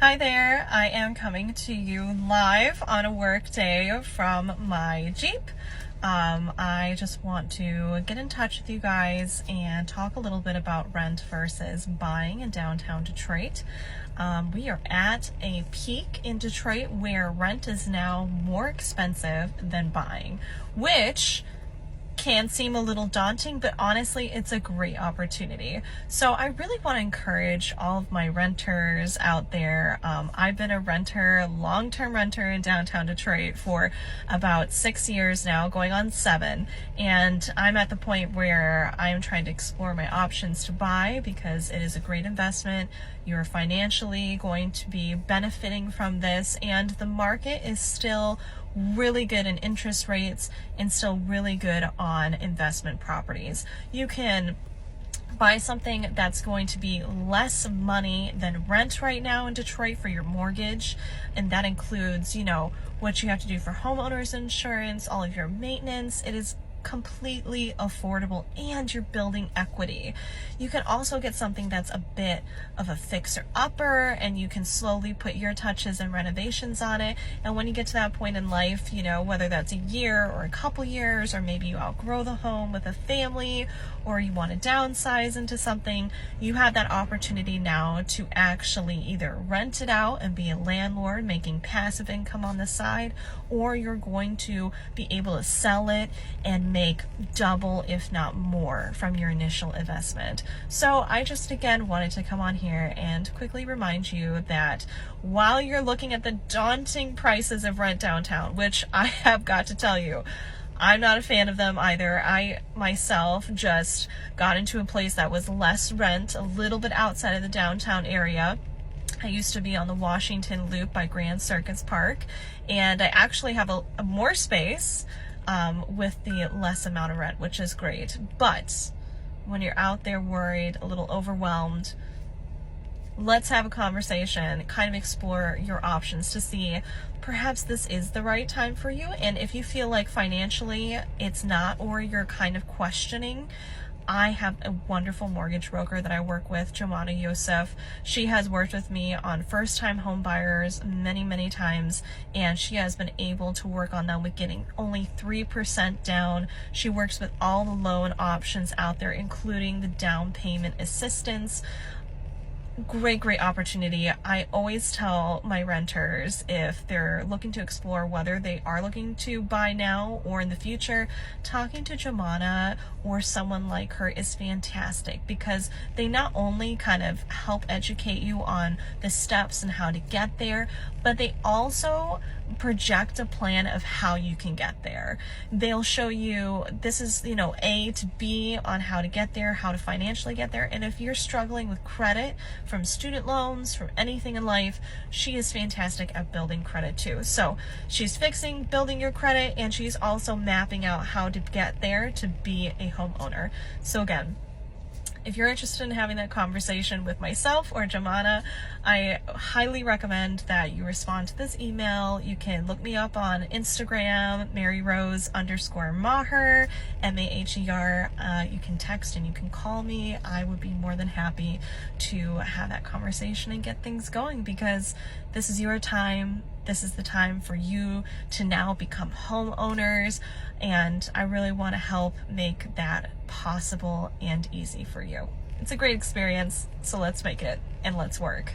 Hi there, I am coming to you live on a work day from my Jeep. I just want to get in touch with you guys and talk a little bit about rent versus buying in downtown Detroit. We are at a peak in Detroit where rent is now more expensive than buying, which can seem a little daunting, but honestly, it's a great opportunity. So I really want to encourage all of my renters out there. I've been a renter, long-term renter in downtown Detroit for about 6 years now, going on 7. And I'm at the point where I'm trying to explore my options to buy because it is a great investment. You're financially going to be benefiting from this, and the market is still really good in interest rates and still really good on investment properties. You can buy something that's going to be less money than rent right now in Detroit for your mortgage, and that includes, what you have to do for homeowners insurance, all of your maintenance. It is completely affordable, and you're building equity. You can also get something that's a bit of a fixer-upper, and you can slowly put your touches and renovations on it. And when you get to that point in life, whether that's a year or a couple years, or maybe you outgrow the home with a family, or you want to downsize into something, you have that opportunity now to actually either rent it out and be a landlord making passive income on the side, or you're going to be able to sell it and make double, if not more, from your initial investment. So I just, again, wanted to come on here and quickly remind you that while you're looking at the daunting prices of rent downtown, which I have got to tell you, I'm not a fan of them either. I myself just got into a place that was less rent, a little bit outside of the downtown area. I used to be on the Washington Loop by Grand Circus Park, and I actually have a more space with the less amount of rent, which is great. But when you're out there worried, a little overwhelmed, let's have a conversation, kind of explore your options to see perhaps this is the right time for you. And if you feel like financially it's not, or you're kind of questioning, I have a wonderful mortgage broker that I work with, Jomana Yosef. She has worked with me on first-time home buyers many, many times, and she has been able to work on them with getting only 3% down. She works with all the loan options out there, including the down payment assistance. Great opportunity. I always tell my renters, if they're looking to explore whether they are looking to buy now or in the future, talking to Jomana or someone like her is fantastic, because they not only kind of help educate you on the steps and how to get there, but they also project a plan of how you can get there. They'll show you, this is, A to B on how to get there, how to financially get there. And if you're struggling with credit from student loans, from anything in life, she is fantastic at building credit too. So she's building your credit, and she's also mapping out how to get there to be a homeowner. So again, if you're interested in having that conversation with myself or Jomana, I highly recommend that you respond to this email. You can look me up on Instagram, MaryRose_Maher, MAHER. You can text and you can call me. I would be more than happy to have that conversation and get things going, because this is your time. This is the time for you to now become homeowners, and I really want to help make that possible and easy for you. It's a great experience, so let's make it and let's work.